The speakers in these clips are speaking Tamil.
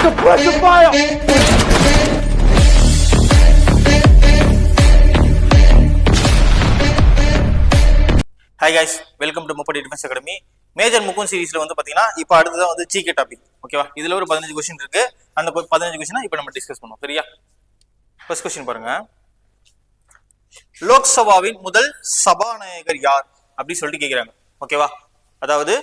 under pressure fire. Hi guys, welcome to Mupadi Defense Academy. Major Mukund சீரிஸ்ல வந்து பாத்தீங்கன்னா இப்போ அடுத்ததான் வந்து ஜிகே டாபிக். ஓகேவா? இதுல ஒரு 15 क्वेश्चन இருக்கு. அந்த 15 क्वेश्चन இப்போ நம்ம டிஸ்கஸ் பண்ணுவோம். சரியா? ஃபர்ஸ்ட் क्वेश्चन பாருங்க. லோக்சபாவின் முதல் சபாநாயகர் யார் அப்படி சொல்லிட்டு கேக்குறாங்க. ஓகேவா? அதாவது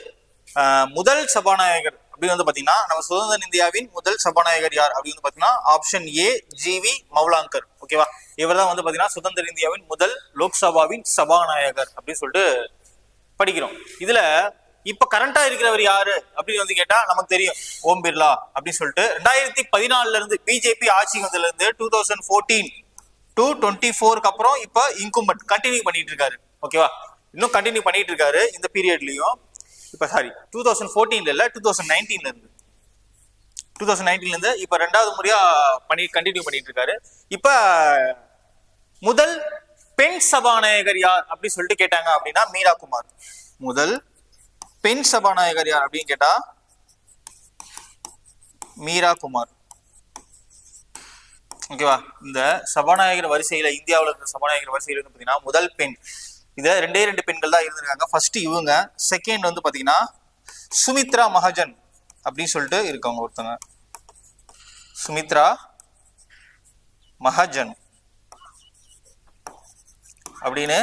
முதல் சபாநாயகர் அப்படி வந்து பாத்தீங்கன்னா நம்ம சுதந்திர இந்தியாவின் முதல் சபாநாயகர் யார் அப்படி வந்து பாத்தீங்கன்னா ஆப்ஷன் ஏ ஜிவி மௌலாங்கர். ஓகேவா? இவர் தான் வந்து பாத்தீங்கன்னா சுதந்திர இந்தியாவின் முதல் லோக்சபாவின் சபாநாயகர் அப்படின்னு சொல்லிட்டு படிக்கிறோம். இதுல இப்ப கரண்டா இருக்கிறவர் யாரு அப்படின்னு வந்து கேட்டா நமக்கு தெரியும் ஓம் பிர்லா அப்படின்னு சொல்லிட்டு 2014 இருந்து பிஜேபி ஆட்சி வந்ததுல இருந்து 2014 to 24 அப்புறம் இப்ப இன்கும்பன்ட் கண்டினியூ பண்ணிட்டு இருக்காரு. ஓகேவா? இன்னும் கண்டினியூ பண்ணிட்டு இருக்காரு இந்த பீரியட்லயும். இப்ப சாரி 2014 இல்ல 2019 இருந்து இப்ப ரெண்டாவது முறையா கண்டினியூ பண்ணிட்டு இருக்காரு. இப்ப முதல் பெண் சபாநாயகர் யார் அப்படி சொல்லிட்டு கேட்டாங்க அப்படின்னா மீரா குமார். முதல் பெண் சபாநாயகர் யார் அப்படின்னு கேட்டா மீரா குமார். ஓகேவா? இந்த சபாநாயகர் வரிசையில இந்தியாவில் இருக்கிற சபாநாயகர் வரிசையில வந்து பாத்தீங்கன்னா முதல் பெண் இத ரெண்டு பெண்கள் தான் இருந்திருக்காங்க. ஃபர்ஸ்ட் இவங்க, செகண்ட் வந்து பாத்தீங்கன்னா சுமித்ரா மகாஜன் அப்படின்னு சொல்லிட்டு இருக்கவங்க ஒருத்தங்க. சுமித்ரா மகாஜன் அப்படின்னு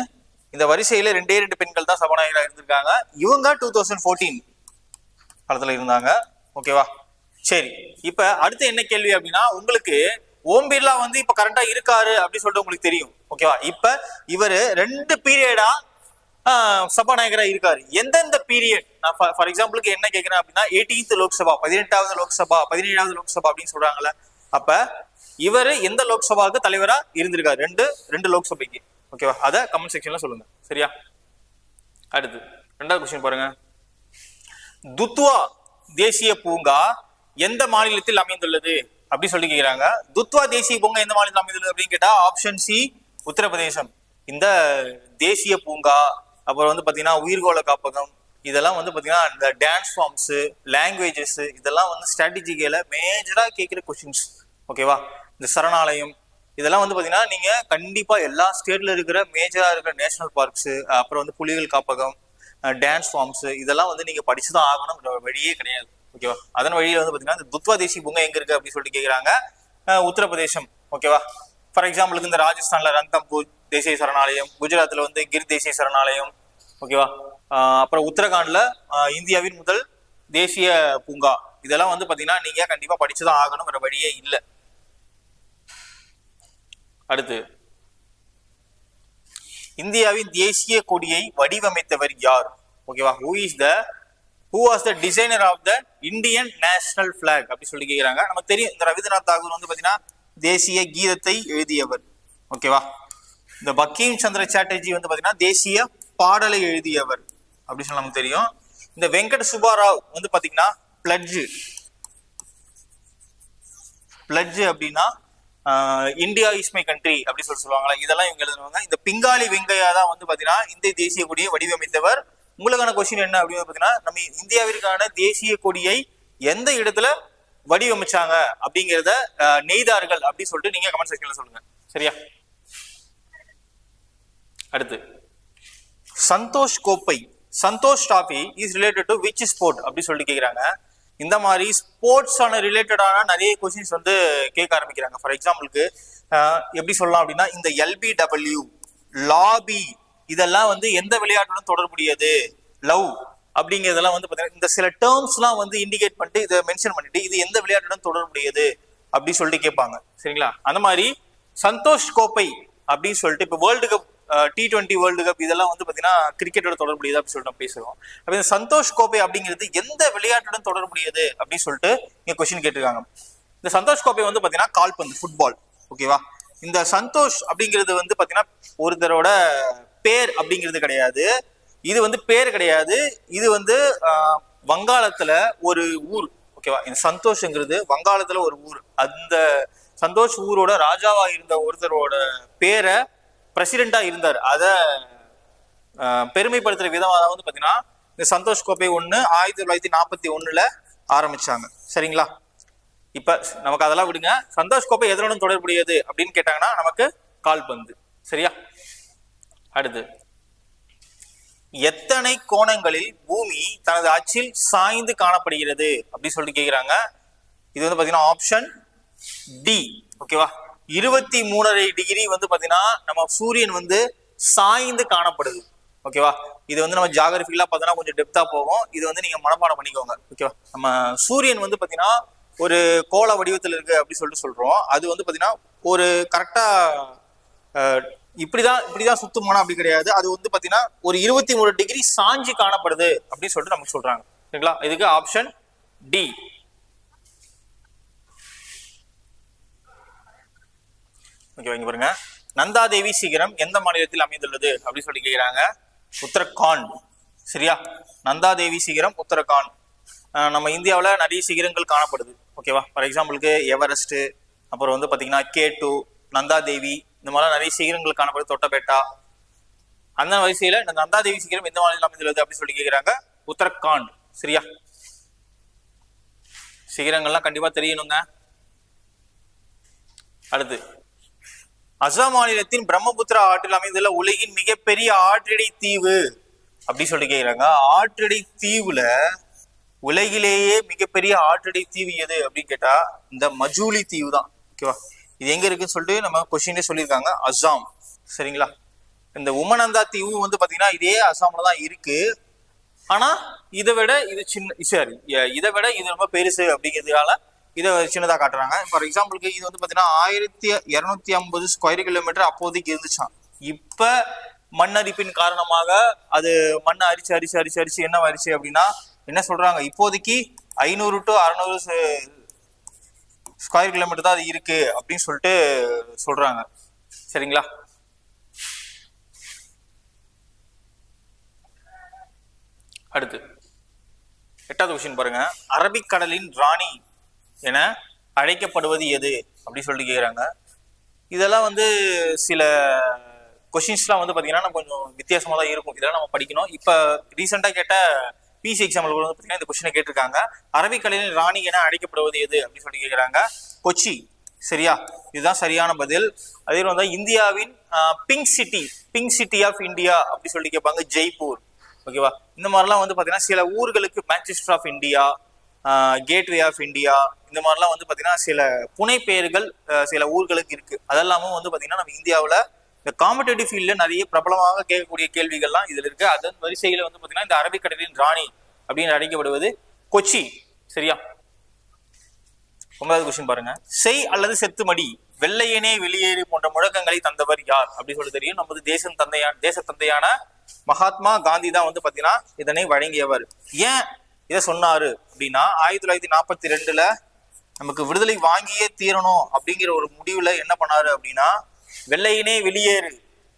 இந்த வரிசையில ரெண்டு பெண்கள் தான் சபாநாயகராக இருந்திருக்காங்க. இவங்க 2014 காலத்துல இருந்தாங்க. ஓகேவா? சரி, இப்ப அடுத்து என்ன கேள்வி அப்படின்னா உங்களுக்கு ஓம் பிர்லா வந்து இப்ப கரண்டா இருக்காரு அப்படின்னு சொல்லிட்டு உங்களுக்கு தெரியும். ஓகேவா? இப்ப இவரு 2 பீரியடா சபாநாயகரா இருக்காரு. எந்தெந்த பீரியட் நான் ஃபார் எக்ஸாம்பிளுக்கு என்ன கேட்கிறேன் அப்படின்னா 18th லோக்சபா, 18வது லோக்சபா, 17வது லோக்சபா அப்படின்னு சொல்றாங்கல்ல. அப்ப இவரு எந்த லோக்சபாவுக்கு தலைவரா இருந்திருக்காரு? ரெண்டு லோக்சபைக்கு. ஓகேவா? அத கமெண்ட் செக்ஷன்ல சொல்லுங்க. சரியா? அடுத்து ரெண்டாவது क्वेश्चन பாருங்க. துத்வா தேசிய பூங்கா எந்த மாநிலத்தில் அமைந்துள்ளது அப்படி சொல்லி கேக்குறாங்க. துத்வா தேசிய பூங்கா எந்த மாநிலத்தில் அமைந்துள்ளது அப்படின்னு கேட்டா ஆப்ஷன் சி உத்தரப்பிரதேசம். இந்த தேசிய பூங்கா அப்புறம் வந்து பாத்தீங்கன்னா உயிர்கோள காப்பகம் இதெல்லாம் வந்து பாத்தீங்கன்னா இந்த டான்ஸ் ஃபார்ம்ஸ், லாங்குவேஜஸ் இதெல்லாம் வந்து ஸ்ட்ராட்டஜிக்கல மேஜரா கேட்கிற கொஸ்டின்ஸ். ஓகேவா? இந்த சரணாலயம் இதெல்லாம் வந்து பாத்தீங்கன்னா நீங்க கண்டிப்பா எல்லா ஸ்டேட்ல இருக்கிற மேஜரா இருக்கிற நேஷனல் பார்க்ஸ், அப்புறம் வந்து புலிகள் காப்பகம், டான்ஸ் ஃபார்ம்ஸ் இதெல்லாம் வந்து நீங்க படிச்சுதான் ஆகணும், வழியே கிடையாது. ஓகேவா? அதன் வழியில வந்து பாத்தீங்கன்னா இந்த துத்வா தேசிய பூங்கா எங்க இருக்கு அப்படின்னு சொல்லிட்டு கேக்குறாங்க. உத்தரப்பிரதேசம். ஓகேவா? ஃபார் எக்ஸாம்பிளுக்கு இந்த ராஜஸ்தான்ல ரன்தம்பூர் தேசிய சரணாலயம், குஜராத்ல வந்து கிர் தேசிய சரணாலயம். ஓகேவா? அப்புறம் உத்தரகாண்ட்ல இந்தியாவின் முதல் தேசிய பூங்கா இதெல்லாம் வந்து பாத்தீங்கன்னா நீங்க கண்டிப்பா படிச்சுதான் ஆகணும், வேற வழியே இல்லை. அடுத்து இந்தியாவின் தேசிய கொடியை வடிவமைத்தவர் யார்? ஓகேவா? who was the designer of the Indian national flag அப்படி சொல்லி கேக்குறாங்க. நமக்கு தெரியும் இந்த ரவீந்திரநாத் தாகூர் வந்து பாத்தீங்கன்னா தேசிய கீதத்தை எழுதியவர். ஓகேவா? இந்த பங்கீம் சந்திர சாட்டர்ஜி வந்து பாத்தீங்கன்னா தேசிய பாடலை எழுதியவர் அப்படி சொல்லி நமக்கு தெரியும். இந்த வெங்கட் சுப்பாராவ் வந்து பாத்தீங்கன்னா பிளட்ஜ் அப்படின்னா இந்தியா இஸ் மை கண்ட்ரி அப்படி சொல்லுவாங்களா, இதெல்லாம் இவங்க எழுதுவாங்க. இந்த பிங்காலி வெங்கையா தான் வந்து பாத்தீங்கன்னா இந்திய தேசிய கொடியை வடிவமைத்தவர். உங்களுக்கான கொஸ்டின் என்ன அப்படின்னு பாத்தீங்கன்னா நம்ம இந்தியாவிற்கான தேசிய கொடியை எந்த இடத்துல வடிவமைச்சாங்க அப்படிங்கிறத நெய்தார்கள் அப்படி சொல்லிட்டு நீங்க கமெண்ட் செக்ஷன்ல சொல்லுங்க. சரியா? அடுத்து Santosh trophy is related to which sport அப்படி சொல்லிட்டு கேக்குறாங்க. இந்த மாதிரி ஸ்போர்ட்ஸ் ஆன ரிலேட்டடான நிறைய கொஸ்டின்ஸ் வந்து கேட்க ஆரம்பிக்கிறாங்க. ஃபார் எக்ஸாம்பிளுக்கு எப்படி சொல்லலாம் அப்படின்னா இந்த LBW, லாபி இதெல்லாம் வந்து எந்த விளையாட்டுடன் தொடர்புடையது, லவ் அப்படிங்கிறதெல்லாம் வந்து பாத்தீங்கன்னா இந்த சில டேர்ம்ஸ் எல்லாம் வந்து இண்டிகேட் பண்ணிட்டு இதை மென்ஷன் பண்ணிட்டு இது எந்த விளையாட்டுடன் தொடர்புடையது அப்படி சொல்லிட்டு கேட்பாங்க. சரிங்களா? அந்த மாதிரி சந்தோஷ் கோப்பை அப்படின்னு சொல்லிட்டு இப்ப world cup T20 world cup இதெல்லாம் வந்து பாத்தீங்கன்னா கிரிக்கெட்டோட தொடர்புடையது அப்படின்னு சொல்லிட்டு நம்ம பேசுறோம். அப்ப இந்த சந்தோஷ் கோப்பை அப்படிங்கிறது எந்த விளையாட்டுடன் தொடர்புடையது அப்படின்னு சொல்லிட்டு இங்க கொஸ்டின் கேட்டிருக்காங்க. இந்த சந்தோஷ் கோப்பை வந்து பாத்தீங்கன்னா கால்பந்து, ஃபுட்பால். ஓகேவா? இந்த சந்தோஷ் அப்படிங்கிறது வந்து பாத்தீங்கன்னா ஒருத்தரோட பேர் அப்படிங்கிறது கிடையாது. இது வந்து பேர் கிடையாது. இது வந்து வங்காளத்துல ஒரு ஊர். ஓகேவா? இந்த சந்தோஷ்ங்கிறது வங்காளத்துல ஒரு ஊர். அந்த சந்தோஷ் ஊரோட ராஜாவா இருந்த ஒருத்தரோட பேரை பிரசிடென்டா இருந்தார். அத பெருமைப்படுத்துற விதமா வந்து பாத்தீங்கன்னா இந்த சந்தோஷ் கோப்பை 1941 ஆரம்பிச்சாங்க. சரிங்களா? இப்ப நமக்கு அதெல்லாம் விடுங்க. சந்தோஷ் கோப்பை எதனுடன் தொடர்புடையது அப்படின்னு கேட்டாங்கன்னா நமக்கு கால்பந்து. சரியா? அடுத்து, எத்தனை கோணங்களில் பூமி தனது அச்சில் சாய்ந்து காணப்படுகிறது அப்படின்னு சொல்லிட்டு கேட்கிறாங்க. இது வந்து பாத்தீங்கன்னா ஆப்ஷன் டி. ஓகேவா? 23.5 டிகிரி வந்து பாத்தீங்கன்னா நம்ம சூரியன் வந்து சாய்ந்து காணப்படுது. ஓகேவா? இது வந்து நம்ம ஜியாகிரபிக்கலா பார்த்தோம்னா கொஞ்சம் டெப்தா போகும். இது வந்து நீங்க மனப்பாடம் பண்ணிக்கோங்க. ஓகேவா? நம்ம சூரியன் வந்து பாத்தீங்கன்னா ஒரு கோள வடிவத்தில் இருக்கு அப்படின்னு சொல்லிட்டு சொல்றோம். அது வந்து பாத்தீங்கன்னா ஒரு கரெக்டா இப்படிதான் சுத்தமான அப்படி கிடையாது. அது வந்து பாத்தீங்கன்னா ஒரு 23 டிகிரி சாஞ்சி காணப்படுது அப்படின்னு சொல்லிட்டு நமக்கு சொல்றாங்க. சரிங்களா? இதுக்கு ஆப்ஷன் டி. ஓகே, இங்க பாருங்க, நந்தாதேவி சிகரம் எந்த மாநிலத்தில் அமைந்துள்ளது அப்படின்னு சொல்லி கேட்கிறாங்க. உத்தரகாண்ட். சரியா? நந்தாதேவி சிகரம் உத்தரகாண்ட். நம்ம இந்தியாவில் நிறைய சிகரங்கள் காணப்படுது. ஓகேவா? ஃபார் எக்ஸாம்பிளுக்கு எவரெஸ்ட், அப்புறம் வந்து பாத்தீங்கன்னா K2, நந்தாதேவி, இந்த மாதிரிலாம் நிறைய சிகரங்கள் காணப்படுது. தொட்டபெட்டா. அந்த வரிசையில இந்த நந்தாதேவி சிகரம் எந்த மாநிலத்தில் அமைந்துள்ளது அப்படின்னு சொல்லி கேட்கிறாங்க. உத்தரகாண்ட். சரியா? சிகரங்கள்லாம் கண்டிப்பா தெரியணுங்க. அடுத்து, அசாம் மாநிலத்தின் பிரம்மபுத்திரா ஆற்றில் அமைந்துள்ள உலகின் மிகப்பெரிய ஆற்றடை தீவு அப்படி சொல்லி கேட்கிறாங்க. ஆற்றடை தீவுல உலகிலேயே மிகப்பெரிய ஆற்றடை தீவு எது அப்படின்னு கேட்டா இந்த மஜூலி தீவு தான். ஓகேவா? இது எங்க இருக்குன்னு சொல்லிட்டு நம்ம கொஸ்டின்ல சொல்லியிருக்காங்க, அசாம். சரிங்களா? இந்த உமநந்தா தீவு வந்து பாத்தீங்கன்னா இதே அசாம்ல தான் இருக்கு. ஆனா இதை விட இது இதை விட இது ரொம்ப பெருசு அப்படிங்கிறதுனால இதை சின்னதா காட்டுறாங்க. ஃபார் எக்ஸாம்பிளுக்கு இது வந்து பாத்தீங்கன்னா 1250 ஸ்கொயர் கிலோமீட்டர் அப்போதைக்கு இருந்துச்சான். இப்ப மண்ணரிப்பின் காரணமாக அது மண்ணை அரிச்சு என்ன ஆயிடுச்சு அப்படின்னா என்ன சொல்றாங்க, இப்போதைக்கு 500 to 600 ஸ்கொயர் கிலோமீட்டர் தான் அது இருக்கு அப்படின்னு சொல்லிட்டு சொல்றாங்க. சரிங்களா? அடுத்து 8வது கொஸ்டின் பாருங்க. அரபிக்கடலின் ராணி என அழைக்கப்படுவது எது அப்படின்னு சொல்லிட்டு கேட்குறாங்க. இதெல்லாம் வந்து சில கொஸ்டின்ஸ்லாம் வந்து பார்த்தீங்கன்னா கொஞ்சம் வித்தியாசமாக தான் இருக்கும். இதெல்லாம் நம்ம படிக்கணும். இப்போ ரீசெண்டாக கேட்ட பிசி எக்ஸாம்பிள் வந்து பார்த்தீங்கன்னா இந்த கொஸ்டினை கேட்டிருக்காங்க. அரபிக்கடலின் ராணி என அழைக்கப்படுவது எது அப்படின்னு சொல்லி கேட்குறாங்க. கொச்சி. சரியா? இதுதான் சரியான பதில். அதே வந்து இந்தியாவின் பிங்க் சிட்டி ஆஃப் இந்தியா அப்படி சொல்லி கேட்பாங்க, ஜெய்ப்பூர். ஓகேவா? இந்த மாதிரிலாம் வந்து பார்த்தீங்கன்னா சில ஊர்களுக்கு Manchester of India, gateway of India, இந்த மாதிரிலாம் வந்து பார்த்தீங்கன்னா சில புனை பெயர்கள் சில ஊர்களுக்கு இருக்கு. அதெல்லாமும் வந்து பார்த்தீங்கன்னா நம்ம இந்தியாவில் இந்த காம்படேட்டிவ் ஃபீல்டில் நிறைய பிரபலமாக கேட்கக்கூடிய கேள்விகள்லாம் இதில் இருக்கு. அதன் வரிசையில் வந்து பார்த்தீங்கன்னா இந்த அரபிக்கடலின் ராணி அப்படின்னு அழைக்கப்படுவது கொச்சி. சரியா? 9வது கொஸ்டின் பாருங்க. செய் அல்லது செத்துமடி, வெள்ளையனே வெளியேறு போன்ற முழக்கங்களை தந்தவர் யார் அப்படின்னு சொல்லி தெரியும். நமது தேச தந்தையான மகாத்மா காந்தி தான் வந்து பாத்தீங்கன்னா இதனை வழங்கியவர். ஏன் இதை சொன்னாரு அப்படின்னா 1942 நமக்கு விடுதலை வாங்கியே தீரணும் அப்படிங்கிற ஒரு முடிவுல என்ன பண்ணாரு அப்படின்னா, வெள்ளையனே வெளியேறு,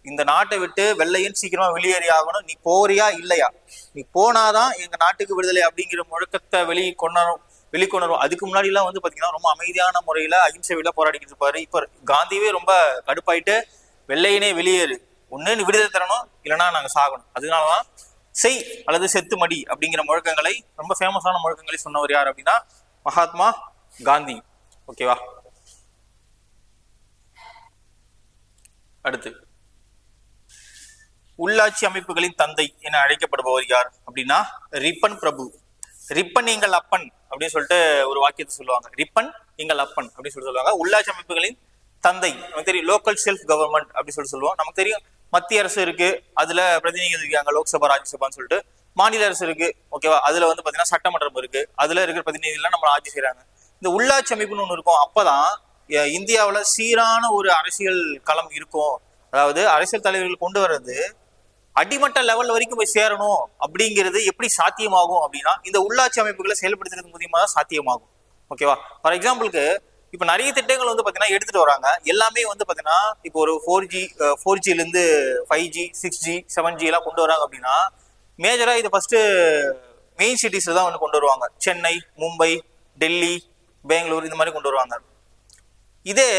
இந்த நாட்டை விட்டு வெள்ளையன் சீக்கிரமா வெளியேறி ஆகணும், நீ போறியா இல்லையா, நீ போனாதான் எங்க நாட்டுக்கு விடுதலை அப்படிங்கிற முழக்கத்தை வெளிக்கொணரும். அதுக்கு முன்னாடி எல்லாம் வந்து பாத்தீங்கன்னா ரொம்ப அமைதியான முறையில அகிம்சை வழியில போராடிக்கிட்டு இருப்பாரு. இப்ப காந்தியே ரொம்ப கடுப்பாயிட்டு வெள்ளையனே வெளியேறு, ஒண்ணு நீ விடுதலை தரணும், இல்லைன்னா நாங்க சாகணும். அதனாலதான் செய் அல்லது செத்துமடி அப்படிங்கிற முழக்கங்களை, ரொம்ப ஃபேமஸான முழக்கங்களை சொன்னவர் யார் அப்படின்னா மகாத்மா காந்தி. ஓகேவா? அடுத்து, உள்ளாட்சி அமைப்புகளின் தந்தை என அழைக்கப்படுபவர் யார் அப்படின்னா ரிப்பன் பிரபு. ரிப்பன் எங்கள் அப்பன் அப்படின்னு சொல்லிட்டு ஒரு வாக்கியத்தை சொல்லுவாங்க. ரிப்பன் எங்கள் அப்பன் அப்படின்னு சொல்லுவாங்க. உள்ளாட்சி அமைப்புகளின் தந்தை நமக்கு தெரியும், லோக்கல் செல்ஃப் கவர்மெண்ட் அப்படின்னு சொல்லுவோம். நமக்கு தெரியும் மத்திய அரசு இருக்கு, அதுல பிரதிநிதிகள் இருக்காங்க, லோக்சபா ராஜ்யசபான்னு சொல்லிட்டு. மாநில அரசு இருக்கு, ஓகேவா, அதுல வந்து பாத்தீங்கன்னா சட்டமன்றம் இருக்கு, அதுல இருக்கிற பிரதிநிதிகள் நம்ம ஆட்சி செய்யறாங்க. இந்த உள்ளாட்சி அமைப்புன்னு ஒண்ணு இருக்கும். அப்பதான் இந்தியாவுல சீரான ஒரு அரசியல் களம் இருக்கும். அதாவது அரசியல் தலைவர்கள் கொண்டு வர்றது அடிமட்ட லெவல் வரைக்கும் போய் சேரணும் அப்படிங்கிறது எப்படி சாத்தியமாகும் அப்படின்னா இந்த உள்ளாட்சி அமைப்புகளை செயல்படுத்துறது மூலியமா தான் சாத்தியமாகும். ஓகேவா? ஃபார் எக்ஸாம்பிளுக்கு இப்ப நிறைய திட்டங்கள் வந்து பாத்தீங்கன்னா எடுத்துட்டு வராங்க. எல்லாமே வந்து பாத்தீங்கன்னா இப்போ ஒரு 4G இருந்து 5G 6G 7G எல்லாம் கொண்டு வராங்க அப்படின்னா மேஜரா இது ஃபர்ஸ்ட் மெயின் சிட்டிஸ்ல தான் வந்து கொண்டு வருவாங்க. சென்னை, மும்பை, டெல்லி, பெங்களூர், இந்த மாதிரி கொண்டு வருவாங்க. இதே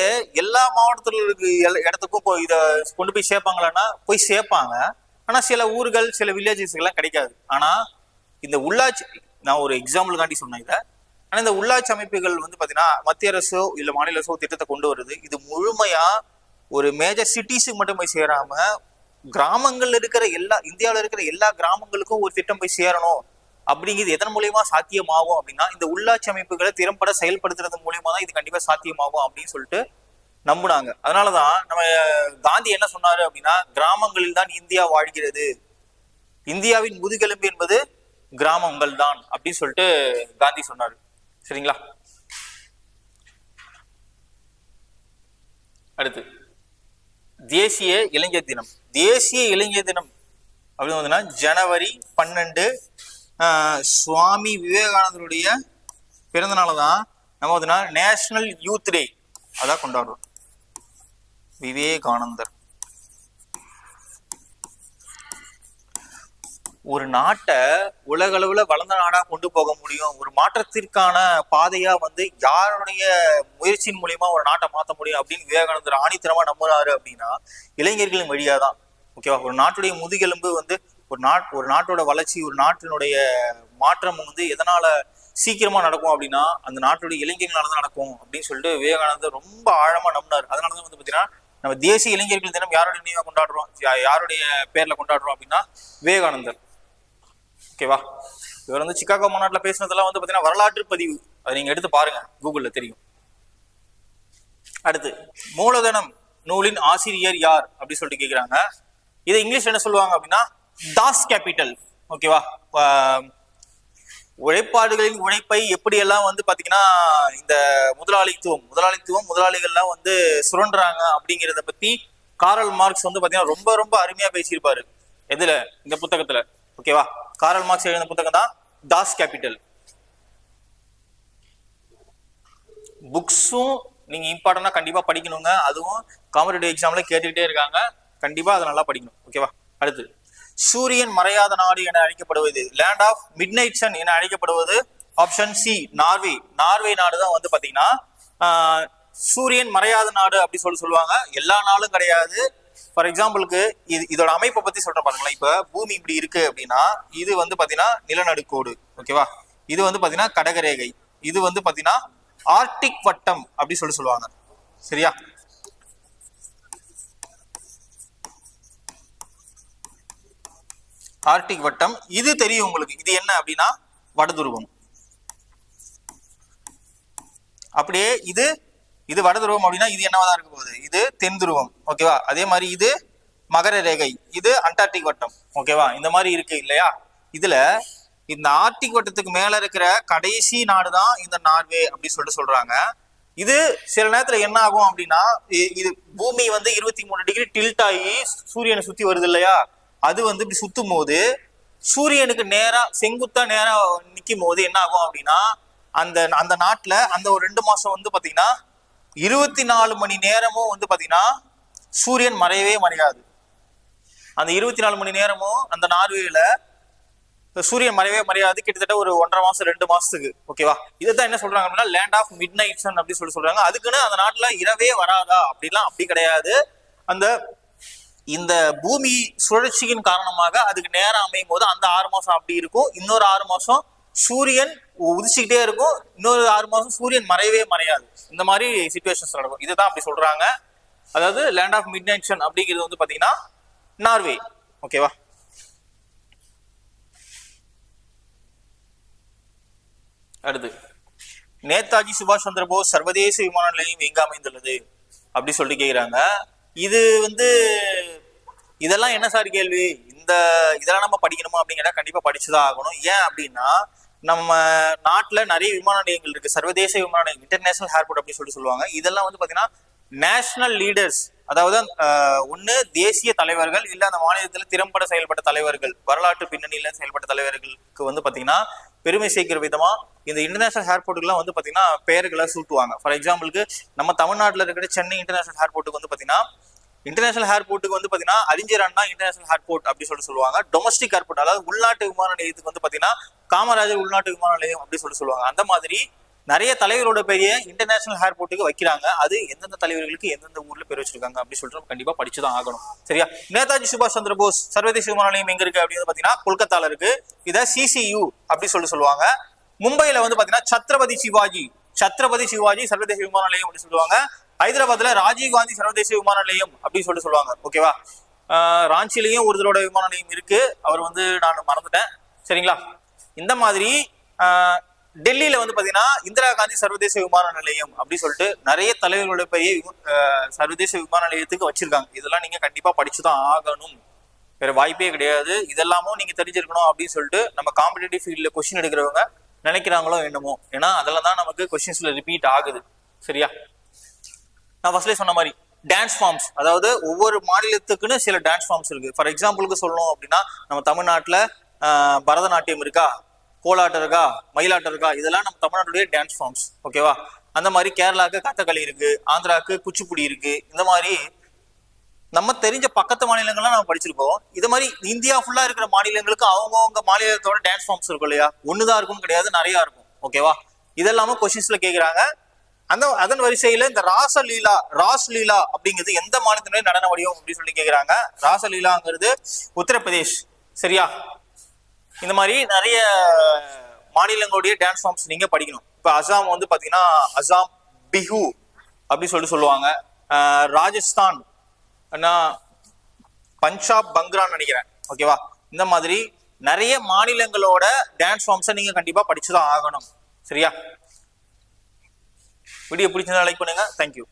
எல்லா மாவட்டத்துல இருக்கு இடத்துக்கும் இதை கொண்டு போய் சேர்ப்பாங்களான்னா போய் சேர்ப்பாங்க. ஆனா சில ஊர்கள் சில வில்லேஜஸ் எல்லாம் கிடைக்காது. ஆனா இந்த உள்ளாட்சி, நான் ஒரு எக்ஸாம்பிள் காண்டி சொன்னேன், இதை ஆனா இந்த உள்ளாட்சி அமைப்புகள் வந்து பாத்தீங்கன்னா மத்திய அரசோ இல்ல மாநில அரசோ திட்டத்தை கொண்டு வருது. இது முழுமையா ஒரு மேஜர் சிட்டிஸுக்கு மட்டும் போய் சேராம கிராமங்கள்ல இருக்கிற இந்தியாவில இருக்கிற எல்லா கிராமங்களுக்கும் ஒரு திட்டம் போய் சேரணும் அப்படிங்கிறது எதன் மூலியமா சாத்தியமாகும் அப்படின்னா இந்த உள்ளாட்சி அமைப்புகளை திறம்பட செயல்படுத்துறது மூலியமா தான் இது கண்டிப்பா சாத்தியமாகும் அப்படின்னு சொல்லிட்டு நம்புனாங்க. அதனாலதான் நம்ம காந்தி என்ன சொன்னாரு அப்படின்னா, கிராமங்களில் தான் இந்தியா வாழ்கிறது, இந்தியாவின் முதுகெலும்பு என்பது கிராமங்கள் தான் அப்படின்னு சொல்லிட்டு காந்தி சொன்னாரு. சரிங்களா? அடுத்து தேசிய இளைஞர் தினம். தேசிய இளைஞர் தினம் அப்படின்னு வந்து ஜனவரி 12 சுவாமி விவேகானந்தருடைய பிறந்த நாளதான் நம்ம வந்து நேஷனல் யூத் டே அதான் கொண்டாடுறோம். விவேகானந்தர் ஒரு நாட்டை உலக அளவுல வளர்ந்த நாடா கொண்டு போக முடியும், ஒரு மாற்றத்திற்கான பாதையா வந்து யாருடைய முயற்சியின் மூலியமா ஒரு நாட்டை மாற்ற முடியும் அப்படின்னு விவேகானந்தர் ஆணித்தரமா நம்புறாரு அப்படின்னா இளைஞர்களின் வழியாதான். ஓகேவா? ஒரு நாட்டுடைய முதுகெலும்பு வந்து ஒரு நாட்டோட வளர்ச்சி, ஒரு நாட்டினுடைய மாற்றம் வந்து எதனால சீக்கிரமா நடக்கும் அப்படின்னா அந்த நாட்டுடைய இளைஞர்களாலதான் நடக்கும் அப்படின்னு சொல்லிட்டு விவேகானந்தர் ரொம்ப ஆழமா நம்பினார். அதனாலதான் வந்து பாத்தீங்கன்னா நம்ம தேசிய இளைஞர்கள் தினம் யாருடைய நினைவா கொண்டாடுறோம், யாருடைய பேர்ல கொண்டாடுறோம் அப்படின்னா விவேகானந்தர். ஓகேவா? இவர் வந்து சிக்காகோ மாநாட்டில் பேசினதெல்லாம் வந்து பாத்தீங்கன்னா வரலாற்று பதிவு, அதை நீங்க எடுத்து பாருங்க, கூகுள்ல தெரியும். அடுத்து மூலதனம் நூலின் ஆசிரியர் யார் அப்படின்னு சொல்லிட்டு கேக்குறாங்க. இதை இங்கிலீஷ் என்ன சொல்லுவாங்க அப்படின்னா தாஸ் கேபிட்டல். ஓகேவா? உழைப்பாடுகளின் உழைப்பை எப்படியெல்லாம் வந்து பாத்தீங்கன்னா இந்த முதலாளிகள்லாம் வந்து சுரண்டுறாங்க அப்படிங்கிறத பத்தி காரல் மார்க்ஸ் வந்து பாத்தீங்கன்னா ரொம்ப ரொம்ப அருமையா பேசியிருப்பாரு. எதுல? இந்த புத்தகத்துல. ஓகேவா? காரல் மார்க்ஸ் எழுதின புத்தகம் தான் தாஸ் கேபிட்டல். புக்ஸும் நீங்க இம்பார்ட்டன்டா கண்டிப்பா படிக்கணுங்க. அதுவும் காம்படிட்டிவ் எக்ஸாம்ல கேட்டுக்கிட்டே இருக்காங்க, கண்டிப்பா அதை நல்லா படிக்கணும். ஓகேவா? அடுத்து சூரியன் மறையாத நாடு என அழைக்கப்படுவது, land of midnight sun என அழைக்கப்படுவது ஆப்ஷன் சி நார்வே. நார்வே நாடு தான் வந்து பாத்தீங்கன்னா சூரியன் மறையாத நாடு அப்படி சொல்லுவாங்க. எல்லா நாளும் கிடையாது. ஃபார் எக்ஸாம்பிளுக்கு இதோட அமைப்பை பத்தி சொல்ற பாருங்களேன். இப்ப பூமி இப்படி இருக்கு அப்படின்னா இது வந்து பாத்தீங்கன்னா நிலநடுக்கோடு. ஓகேவா? இது வந்து பாத்தீங்கன்னா கடகரேகை. இது வந்து பாத்தீங்கன்னா ஆர்டிக் வட்டம் அப்படி சொல்லுவாங்க. சரியா? ஆர்டிக் வட்டம். இது தெரியும் உங்களுக்கு. இது என்ன அப்படின்னா வடதுருவம். அப்படியே இது வடதுருவம் அப்படின்னா இது என்னவாதான் இருக்க போகுது? இது தென் துருவம். ஓகேவா? அதே மாதிரி இது மகர ரேகை, இது அண்டார்டிக் வட்டம். ஓகேவா? இந்த மாதிரி இருக்கு இல்லையா? இதுல இந்த ஆர்டிக் வட்டத்துக்கு மேல இருக்கிற கடைசி நாடு தான் இந்த நார்வே அப்படி சொல்றாங்க. இது சில நேரத்துல என்ன ஆகும் அப்படின்னா இது பூமி வந்து 23 டிகிரி டில்ட் ஆகி சூரியனை சுத்தி வருது இல்லையா? அது வந்து இப்படி சுத்தும் போது சூரியனுக்கு நேரா செங்குத்தா நேரா நிக்கும் போது என்ன ஆகும் அப்படின்னா அந்த நாட்டுல அந்த ஒரு 2 மாசம் வந்து பாத்தீங்கன்னா 24 மணி நேரமும் வந்து பாத்தீங்கன்னா சூரியன் மறையவே மறையாது. அந்த 24 மணி நேரமும் அந்த நார்வேல சூரியன் மறையவே மறையாது, கிட்டத்தட்ட ஒரு 1.5 மாசம் 2 மாசத்துக்கு. ஓகேவா? இதைத்தான் என்ன சொல்றாங்க அப்படின்னா land of midnight sun அப்படி சொல்றாங்க. அதுக்குன்னு அந்த நாட்டுல இரவே வராதா அப்படிலாம் அப்படி கிடையாது. இந்த பூமி சுழற்சியின் காரணமாக அதுக்கு நேரம் அமையும் போது அந்த 6 மாசம் அப்படி இருக்கும். இன்னொரு 6 மாசம் சூரியன் உதிச்சுக்கிட்டே இருக்கும். இன்னொரு 6 மாசம் சூரியன் மறையவே மறையாது. இந்த மாதிரி சிச்சுவேஷன்ஸ் நடக்கும். இதுதான் அப்படி சொல்றாங்க. அதாவது land of midnight sun அப்படிங்கிறது வந்து பாத்தீங்கன்னா நார்வே. ஓகேவா? அடுத்து நேதாஜி சுபாஷ் சந்திர போஸ் சர்வதேச விமான நிலையம் எங்க அமைந்துள்ளது அப்படி சொல்லிட்டு கேக்குறாங்க. இது வந்து இதெல்லாம் என்ன சார் கேள்வி? இதெல்லாம் நம்ம படிக்கணுமா அப்படிங்கிற கண்டிப்பா படிச்சுதான் ஆகணும். ஏன் அப்படின்னா நம்ம நாட்டுல நிறைய விமான நிலையங்கள் இருக்கு, சர்வதேச விமான நிலையம், இன்டர்நேஷனல் ஏர்போர்ட் அப்படின்னு சொல்லுவாங்க. இதெல்லாம் வந்து பாத்தீங்கன்னா நேஷனல் லீடர்ஸ், அதாவது ஒண்ணு தேசிய தலைவர்கள் இல்ல அந்த மாநிலத்துல திறம்பட செயல்பட்ட தலைவர்கள், வரலாற்று பின்னணியில செயல்பட்ட தலைவர்களுக்கு வந்து பாத்தீங்கன்னா பெருமை சேர்க்கிற விதமா இந்த இன்டர்நேஷனல் ஏர்போர்ட்டுக்குலாம் வந்து பாத்தீங்கன்னா பெயர்களை சூட்டுவாங்க. ஃபார் எக்ஸாம்பிளுக்கு நம்ம தமிழ்நாட்டில் இருக்கிற சென்னை இன்டர்நேஷனல் ஏர்போர்ட்டுக்கு வந்து பாத்தீங்கன்னா இன்டர்நேஷனல் ஏர்போர்ட்டுக்கு வந்து பாத்தீங்கன்னா அறிஞர் அண்ணா இன்டர்நேஷனல் ஏர்போர்ட் அப்படி சொல்லுவாங்க. டொமஸ்டிக் ஏர்போர்ட், அதாவது உள்நாட்டு விமான நிலையத்துக்கு வந்து பாத்தீங்கன்னா காமராஜர் உள்நாட்டு விமான நிலையம் அப்படி சொல்லுவாங்க. அந்த மாதிரி நிறைய தலைவரோட பெரிய இன்டர்நேஷனல் ஏர்போர்ட்டுக்கு வைக்கிறாங்க. அது எந்தெந்த தலைவர்களுக்கு எந்தெந்த ஊர்ல பேர் வச்சிருக்காங்க அப்படி சொல்லிட்டு கண்டிப்பா படிச்சுதான் ஆகணும். சரியா? நேதாஜி சுபாஷ் சந்திர போஸ் சர்வதேச விமான நிலையம் எங்க இருக்கு அப்படின்னு பாத்தீங்கன்னா கொல்கத்தால இருக்கு. இதை CCU அப்படி சொல்லுவாங்க. மும்பைல வந்து பாத்தீங்கன்னா சத்ரபதி சிவாஜி சர்வதேச விமான நிலையம் அப்படின்னு சொல்லுவாங்க. ஹைதராபாத்ல ராஜீவ் காந்தி சர்வதேச விமான நிலையம் அப்படின்னு சொல்லுவாங்க. ஓகேவா. ராஞ்சிலையும் ஒரு தடவை விமான நிலையம் இருக்கு, அவர் வந்து நான் மறந்துட்டேன். சரிங்களா. இந்த மாதிரி டெல்லியில வந்து பாத்தீங்கன்னா இந்திரா காந்தி சர்வதேச விமான நிலையம் அப்படின்னு சொல்லிட்டு நிறைய தலைவர்களுடைய பெரிய சர்வதேச விமான நிலையத்துக்கு வச்சிருக்காங்க. இதெல்லாம் நீங்க கண்டிப்பா படிச்சுதான் ஆகணும், வேற வாய்ப்பே கிடையாது. இதெல்லாமும் நீங்க தெரிஞ்சிருக்கணும் அப்படின்னு சொல்லிட்டு நம்ம காம்படிட்டிவ் ஃபீல்ட்ல கொஸ்டின் எடுக்கிறவங்க நினைக்கிறாங்களோ என்னமோ. ஏன்னா அதெல்லாம் தான் நமக்கு கொஸ்டின்ஸ்ல ரிப்பீட் ஆகுது. சரியா. நான் ஃபர்ஸ்ட்லேயே சொன்ன மாதிரி டான்ஸ் ஃபார்ம்ஸ், அதாவது ஒவ்வொரு மாநிலத்துக்குன்னு சில டான்ஸ் ஃபார்ம்ஸ் இருக்கு. ஃபார் எக்ஸாம்பிளுக்கு சொல்லணும் அப்படின்னா நம்ம தமிழ்நாட்டில் பரதநாட்டியம் இருக்கா, கோலாட்டம் இருக்கா, மயிலாட்டம் இருக்கா, இதெல்லாம் நம்ம தமிழ்நாட்டுடைய டான்ஸ் ஃபார்ம்ஸ். ஓகேவா. அந்த மாதிரி கேரளாவுக்கு கதகளி இருக்கு, ஆந்திராவுக்கு குச்சிப்புடி இருக்கு. இந்த மாதிரி நம்ம தெரிஞ்ச பக்கத்து மாநிலங்கள்லாம் நம்ம படிச்சிருக்கோம். இது மாதிரி இந்தியா ஃபுல்லா இருக்கிற மாநிலங்களுக்கு அவங்கவுங்க மாநிலத்தோட டான்ஸ் ஃபார்ம்ஸ் இருக்கும் இல்லையா. ஒண்ணுதான் இருக்கும்னு கிடையாது, நிறைய இருக்கும். ஓகேவா. இதெல்லாமும் கொஸ்டின்ஸ்ல கேட்கிறாங்க. அதன் வரிசையில இந்த ராஸ்லீலா அப்படிங்கிறது எந்த மாநிலத்தினுடைய நடன வடிவம் அப்படின்னு சொல்லி கேட்கிறாங்க. ராசலீலாங்கிறது உத்தரப்பிரதேஷ். சரியா. இந்த மாதிரி நிறைய மாநிலங்களுடைய டான்ஸ் ஃபார்ம்ஸ் நீங்க படிக்கணும். இப்ப அசாம் வந்து பாத்தீங்கன்னா அசாம் பிஹு அப்படின்னு சொல்லுவாங்க. ராஜஸ்தான் பஞ்சாப் பங்க்ரான்னு நினைக்கிறேன். ஓகேவா. இந்த மாதிரி நிறைய மாநிலங்களோட டான்ஸ் ஃபார்ம்ஸை நீங்க கண்டிப்பா படிச்சுதான் ஆகணும். சரியா. வீடியோ பிடிச்சதா லைக் பண்ணுங்க. தேங்க்யூ.